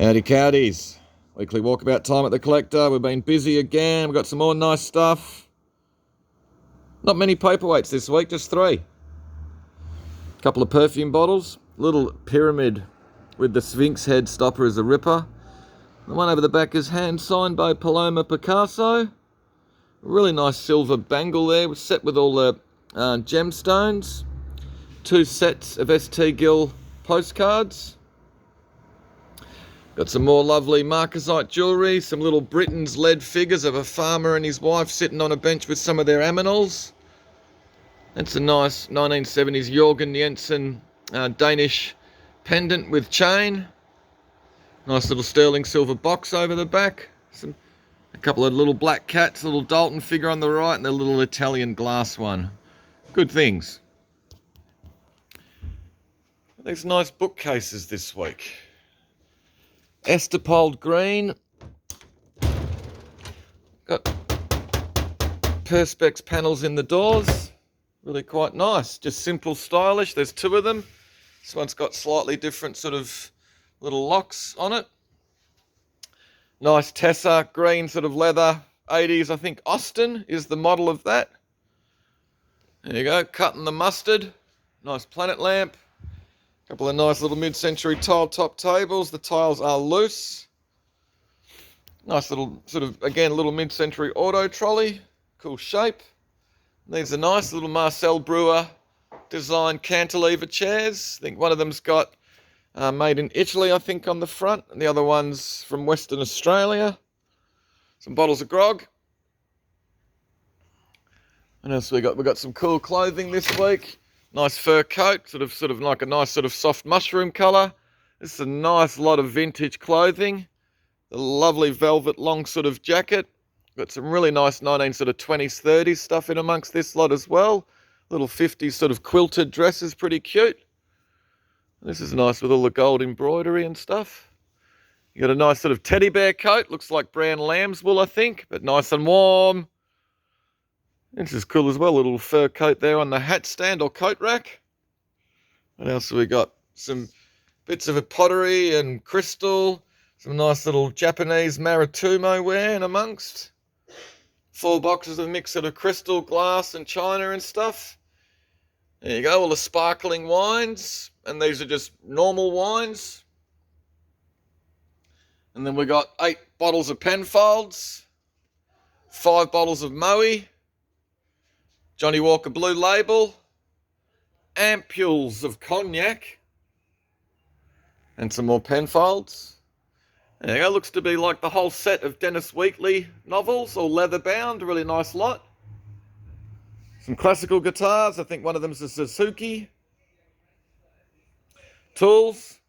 Howdy cowdies. Weekly walkabout time at the collector. We've been busy again. We've got some more nice stuff. Not many paperweights this week, just 3. A couple of perfume bottles. Little pyramid with the Sphinx head stopper as a ripper. The one over the back is hand signed by Paloma Picasso. A really nice silver bangle there, set with all the gemstones. 2 sets of ST Gill postcards. Got some more lovely marcasite jewellery, some little Britain's lead figures of a farmer and his wife sitting on a bench with some of their aminals. That's a nice 1970s Jorgen Jensen Danish pendant with chain. Nice little sterling silver box over the back. A couple of little black cats, a little Dalton figure on the right, and a little Italian glass one. Good things. These nice bookcases this week. Estepoled green. Got Perspex panels in the doors. Really quite nice. Just simple, stylish. There's 2 of them. This one's got slightly different sort of little locks on it. Nice Tessa, green sort of leather. 80s, I think Austin is the model of that. There you go, cutting the mustard. Nice planet lamp. Couple of nice little mid-century tile top tables. The tiles are loose. Nice little sort of, again, little mid-century auto trolley. Cool shape. These are nice little Marcel Brewer designed cantilever chairs. I think one of them's got made in Italy, I think, on the front. And the other one's from Western Australia. Some bottles of grog. What else we got? We got some cool clothing this week. Nice fur coat, sort of like a nice sort of soft mushroom colour. This is a nice lot of vintage clothing. A lovely velvet long sort of jacket. Got some really nice 1920s, 30s stuff in amongst this lot as well. Little 50s sort of quilted dresses, pretty cute. This is nice with all the gold embroidery and stuff. You got a nice sort of teddy bear coat. Looks like brown lamb's wool, I think, but nice and warm. This is cool as well, a little fur coat there on the hat stand or coat rack. What else have we got? Some bits of a pottery and crystal. Some nice little Japanese Maritumo ware in amongst. 4 boxes of mix of crystal, glass and china and stuff. There you go, all the sparkling wines. And these are just normal wines. And then we got 8 bottles of Penfolds. 5 bottles of Moe. Johnny Walker Blue Label, ampules of cognac, and some more Penfolds. There you go, looks to be like the whole set of Dennis Wheatley novels, all leather bound, really nice lot. Some classical guitars, I think one of them's a Suzuki. Tools.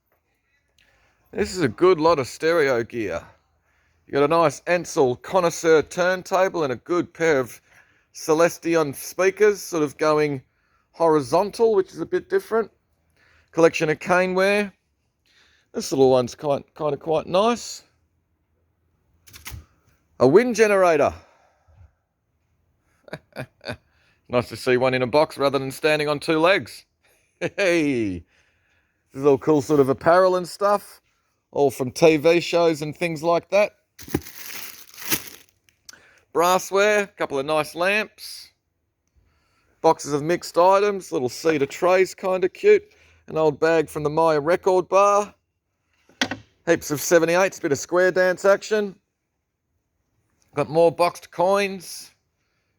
This is a good lot of stereo gear. You got a nice Ansel connoisseur turntable and a good pair of Celestion speakers, sort of going horizontal, which is a bit different. Collection of caneware. This little one's kind of quite nice. A wind generator. Nice to see one in a box rather than standing on 2 legs. Hey, this is all cool sort of apparel and stuff, all from TV shows and things like that. Brassware, a couple of nice lamps, boxes of mixed items, little cedar trays, kind of cute, an old bag from the Maya record bar, heaps of 78s, bit of square dance action, got more boxed coins,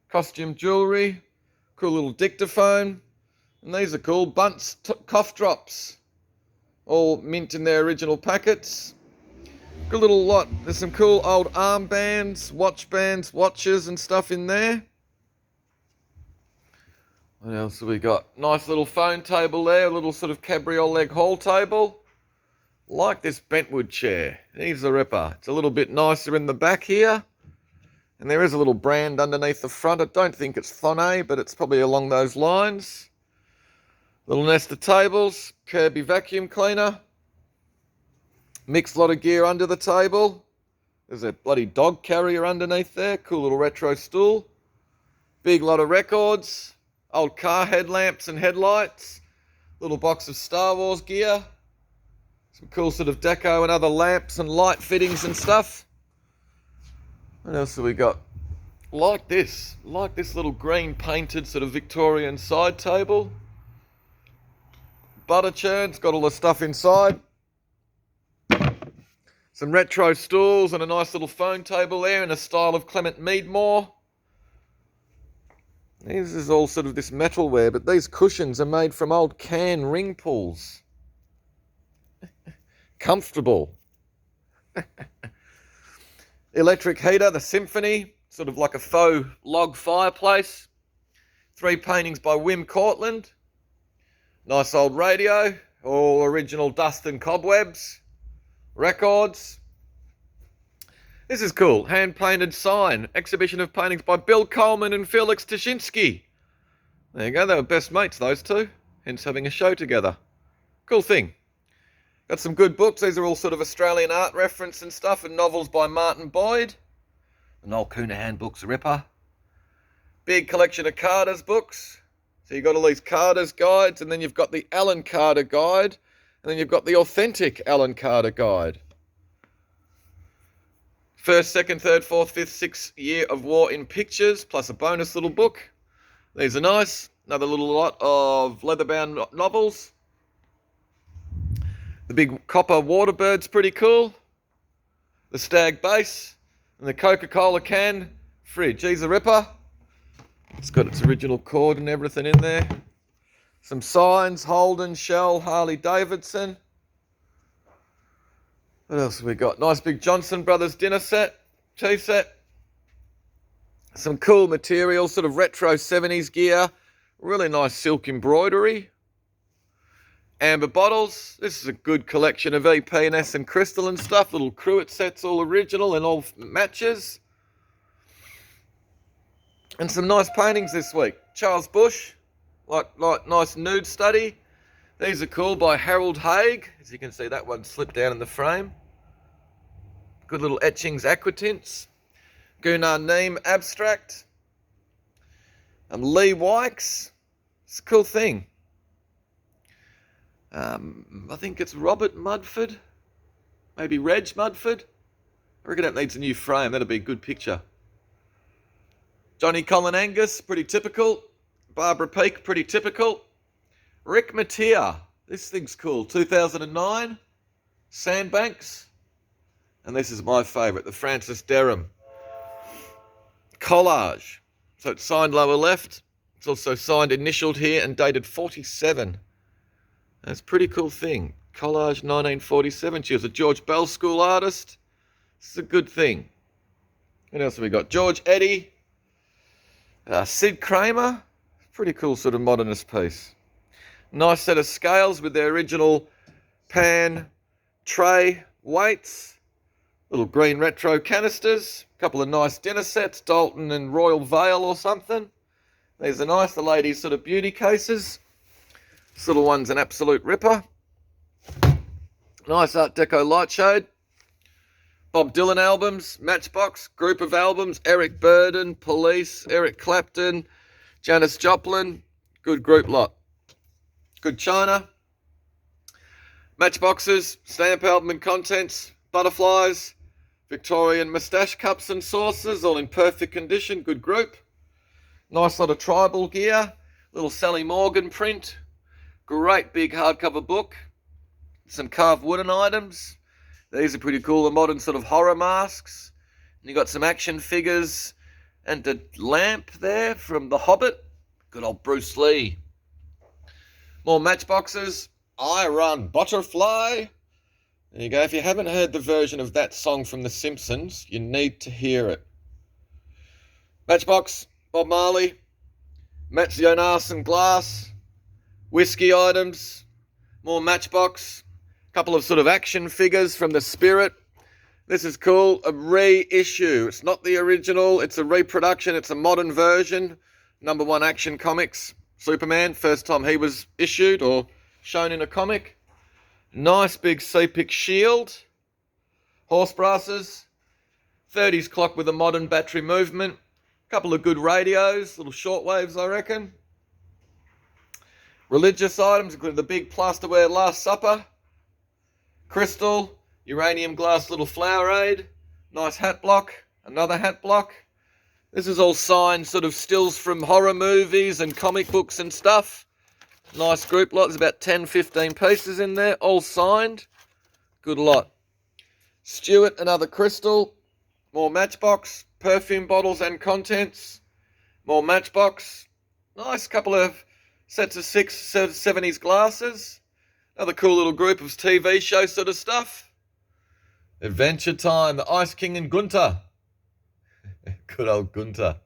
costume jewellery, cool little dictaphone, and these are cool, Bunce cough drops, all mint in their original packets. Good little lot. There's some cool old armbands, watch bands, watches and stuff in there. What else have we got? Nice little phone table there, a little sort of cabriolet hall table. Like this bentwood chair. Here's the ripper. It's a little bit nicer in the back here. And there is a little brand underneath the front. I don't think it's Thonay, but it's probably along those lines. Little nest of tables, Kirby vacuum cleaner. Mixed lot of gear under the table. There's a bloody dog carrier underneath there. Cool little retro stool. Big lot of records. Old car headlamps and headlights. Little box of Star Wars gear. Some cool sort of deco and other lamps and light fittings and stuff. What else have we got? Like this little green painted sort of Victorian side table. Butter churns, got all the stuff inside. Some retro stools and a nice little phone table there in a style of Clement Meadmore. This is all sort of this metalware, but these cushions are made from old can ring pulls. Comfortable. Electric heater, the Symphony, sort of like a faux log fireplace. 3 paintings by Wim Cortland. Nice old radio, all original dust and cobwebs. Records. This is cool. Hand-painted sign. Exhibition of paintings by Bill Coleman and Felix Tashinsky. There you go. They were best mates, those two. Hence having a show together. Cool thing. Got some good books. These are all sort of Australian art reference and stuff, and novels by Martin Boyd. The Noel Coonahan book's a ripper. Big collection of Carter's books. So you've got all these Carter's guides, and then you've got the Alan Carter guide, and then you've got the authentic Alan Carter guide. 1st, 2nd, 3rd, 4th, 5th, 6th year of war in pictures, plus a bonus little book. These are nice. Another little lot of leather-bound novels. The big copper waterbird's pretty cool. The stag base. And the Coca-Cola can fridge. He's a ripper. It's got its original cord and everything in there. Some signs, Holden, Shell, Harley Davidson. What else have we got? Nice big Johnson Brothers dinner set, tea set. Some cool material, sort of retro 70s gear. Really nice silk embroidery. Amber bottles. This is a good collection of EP&S and crystalline stuff. Little cruet sets, all original and all matches. And some nice paintings this week. Charles Bush, like nice nude study. These are cool by Harold Haig. As you can see, that one slipped down in the frame. Good little etchings, aquatints. Gunnar Neem abstract. Lee Wykes. It's a cool thing. I think it's Robert Mudford. Maybe Reg Mudford. I reckon that needs a new frame. That'll be a good picture. Johnny Colin Angus, pretty typical. Barbara Peake, pretty typical. Rick Mattia. This thing's cool. 2009. Sandbanks. And this is my favourite, the Francis Derham collage. So it's signed lower left. It's also signed, initialed here, and dated 47. That's a pretty cool thing. Collage 1947. She was a George Bell School artist. This is a good thing. What else have we got? George Eddy. Sid Kramer. Pretty cool sort of modernist piece. Nice set of scales with their original pan tray weights. Little green retro canisters. A couple of nice dinner sets. Dalton and Royal Vale or something. These are nice. The ladies' sort of beauty cases. This little one's an absolute ripper. Nice Art Deco light shade. Bob Dylan albums, Matchbox, group of albums, Eric Burdon, Police, Eric Clapton, Janis Joplin. Good group lot. Good china. Matchboxes, stamp album and contents, butterflies, Victorian moustache cups and saucers, all in perfect condition. Good group. Nice lot of tribal gear. Little Sally Morgan print. Great big hardcover book. Some carved wooden items. These are pretty cool. The modern sort of horror masks. And you got some action figures and a lamp there from The Hobbit. Good old Bruce Lee. More matchboxes. I Run Butterfly. There you go. If you haven't heard the version of that song from The Simpsons, you need to hear it. Matchbox, Bob Marley, Mats Jonas and glass, whiskey items, more Matchbox, a couple of sort of action figures from The Spirit. This is cool, a reissue. It's not the original, it's a reproduction, it's a modern version. #1 Action Comics, Superman, first time he was issued or shown in a comic. Nice big Seapic shield, horse brasses, 30s clock with a modern battery movement, a couple of good radios, little shortwaves I reckon. Religious items, including the big plasterware Last Supper, crystal, uranium glass little flower aid, nice hat block, another hat block. This is all signed sort of stills from horror movies and comic books and stuff. Nice group lot. There's about 10, 15 pieces in there, all signed. Good lot. Stewart, another crystal. More Matchbox, perfume bottles and contents. More Matchbox. Nice couple of sets of 70s glasses. Another cool little group of TV show sort of stuff. Adventure Time, the Ice King and Gunter. Good old Gunter.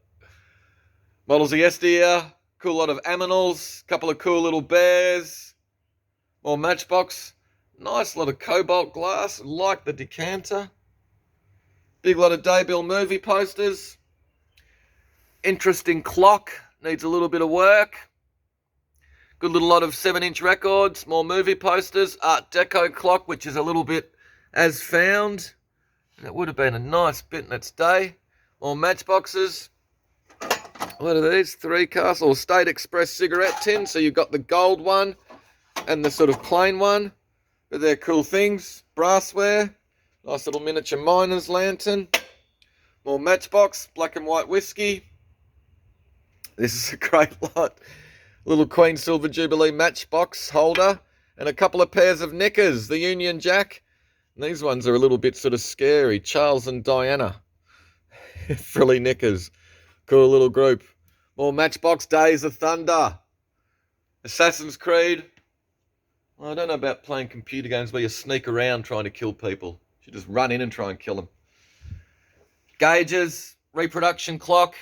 Models of yesteryear. Cool lot of aminals. Couple of cool little bears. More Matchbox. Nice lot of cobalt glass. Like the decanter. Big lot of Daybill movie posters. Interesting clock. Needs a little bit of work. Good little lot of 7-inch records. More movie posters. Art Deco clock, which is a little bit as found. And it would have been a nice bit in its day. More Matchboxes. What are these? 3 Castle State Express cigarette tin. So you've got the gold one and the sort of plain one. But they're cool things. Brassware. Nice little miniature miner's lantern. More Matchbox. Black and white whiskey. This is a great lot. Little Queen Silver Jubilee matchbox holder. And a couple of pairs of knickers. The Union Jack. And these ones are a little bit sort of scary. Charles and Diana. Frilly knickers. Cool little group. More Matchbox. Days of Thunder. Assassin's Creed. Well, I don't know about playing computer games where you sneak around trying to kill people. You just run in and try and kill them. Gauges. Reproduction clock.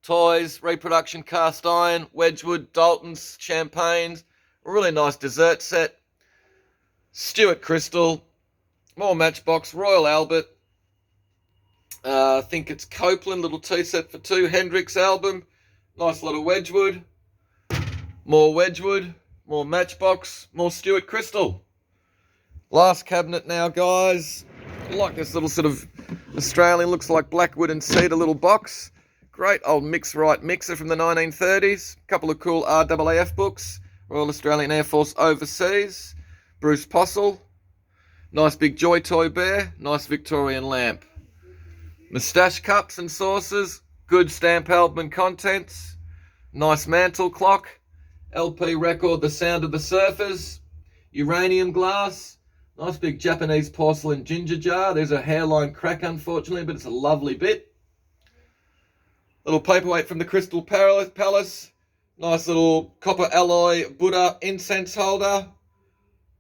Toys. Reproduction cast iron. Wedgwood. Dalton's. Champagnes. A really nice dessert set. Stewart Crystal. More Matchbox. Royal Albert. I think it's Copeland, little tea set for 2. Hendrix album. Nice lot of Wedgwood. More Wedgwood. More Matchbox. More Stewart Crystal. Last cabinet now, guys. I like this little sort of Australian, looks like Blackwood and cedar little box. Great old mix-right mixer from the 1930s. Couple of cool RAAF books. Royal Australian Air Force Overseas. Bruce Possel. Nice big Joy Toy Bear. Nice Victorian lamp. Moustache cups and saucers. Good stamp album and contents. Nice mantle clock. LP record The Sound of the Surfers. Uranium glass. Nice big Japanese porcelain ginger jar. There's a hairline crack, unfortunately, but it's a lovely bit. Little paperweight from the Crystal Palace. Nice little copper alloy Buddha incense holder.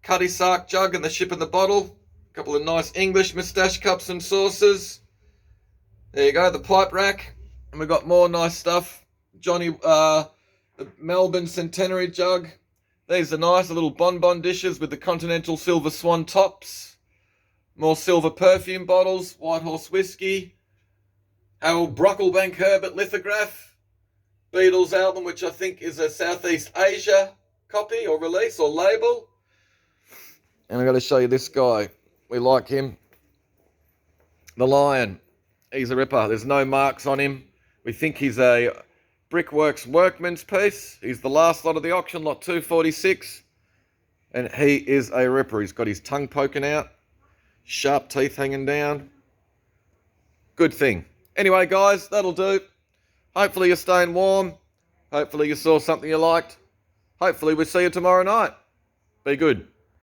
Cutty Sark jug and the ship in the bottle. A couple of nice English moustache cups and saucers. There you go, the pipe rack. And we've got more nice stuff. The Melbourne Centenary jug. These are nice, the little bonbon dishes with the Continental Silver Swan tops. More silver perfume bottles. White Horse whiskey. Harold Brocklebank Herbert lithograph. Beatles album, which I think is a Southeast Asia copy or release or label. And I've got to show you this guy. We like him. The Lion. He's a ripper. There's no marks on him. We think he's a Brickworks workman's piece. He's the last lot of the auction, lot 246. And he is a ripper. He's got his tongue poking out. Sharp teeth hanging down. Good thing. Anyway, guys, that'll do. Hopefully you're staying warm. Hopefully you saw something you liked. Hopefully we'll see you tomorrow night. Be good.